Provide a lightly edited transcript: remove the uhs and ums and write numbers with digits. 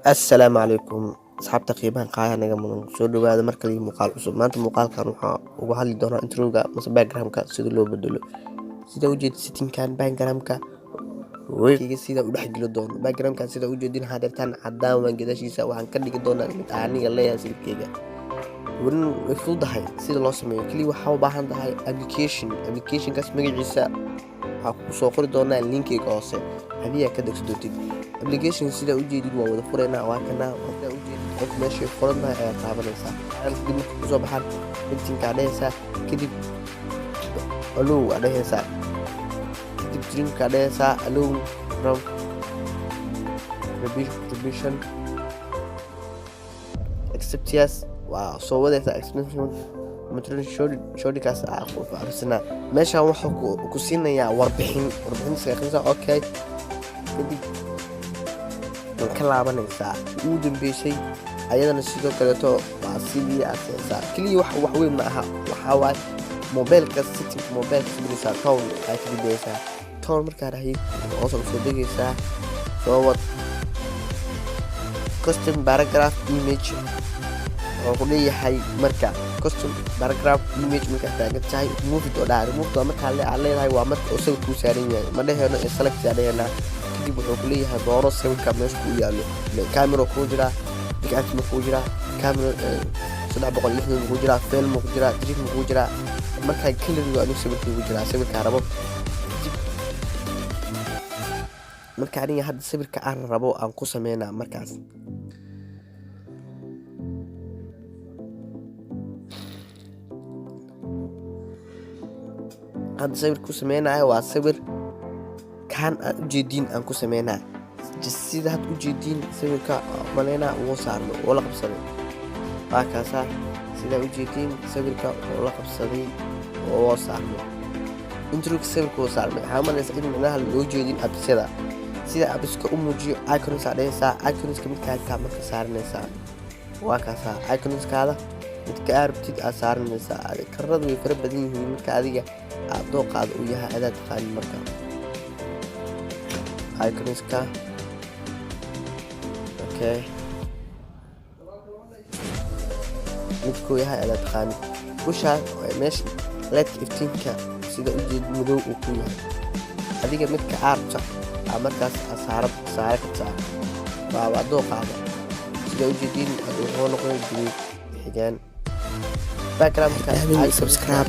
السلام عليكم أصحاب تقييمها قاعدة نجا من سود هذا مركز مقال عصب ما أنت مقال كان وهالي دونا انتروجا مثل باك جرام كا سيد لو بدلو سيدا وجد ستين كان باك جرام كا وكي سيدا وحد لو دون باك جرام كان سيدا وجدين هادرتان عدان وان قدا شيسا وعن كدي دونا متعني الله يا سيد كيجا ورن يفوض هاي سيدا لو سمي كلي وحاو باهان هاي ابلكيشن كاس مجلسا soo qori doonaa linkiga hoose hadii aad ka degsadootid application sida u jeedid waa wada furayna waa kana wada u jeedid qof meesha furanna ayaa taabanaysa kadib markuu kusoo baxaan intinka dhaysa kadib allow dhaysa kadib trimka dhaysa allow from revision accept yes waa soo wadaysa extension matron shortcuts akhrisna meesha waxa ku siinaya warbixin saaqaysa okay kadib ka laabanaysa ugu dambeysay ayadana sidoo kale to waa sidii aasaysa kaliya wax weyn ma aha waxa waay mobilka setting mobilka sidisa town ay ka dibeysa town marka rahay oo soo degaysa soo wad custom paragraph image oo ku leeyahay marka custom paragraph image marka taagan tahay move to dhaar move to marka leedahay waa marka oo sawir ku saaran yahay ma dhaheeno select yaadayna kadib wuxuu ku leeyahay dooro sawirka meesha ku yaalo camera ku jira dictator ku jira camera 360 ku jira film ku jira drive ku jira marka kaliya waa sawir ku jira sawirka rabo marka aniga hadda sawirka aan rabo aan ku sameeyna markaas هذا سوير كوسمينا waa sawir kan aan u jeedin aan ku sameeyna sida had u jeedin sawirka maleena oo saarno oo la qabsaday baakaasa sida u jeedin sawirka oo la qabsaday oo saarno intro sawirka oo saarno xamaleysa in macnaha loo jeedin absida sida abiska u muujiyo icons adeysa icons ka midka ka marka saaranaysa waa kaasa icons kaada midka arbtid saaranaysa karradu way fara badan yihiin marka adiga dooqaad u yahay adaad qaan marka iconska okay midku yahay adaad qaan usha meesha led iftiinka sida u jeed madow uu ku yahay adiga midka aarta markaas saarka baa dooqaada sida u jeedin wuxuu noqon jiray xigaan background ka subscribe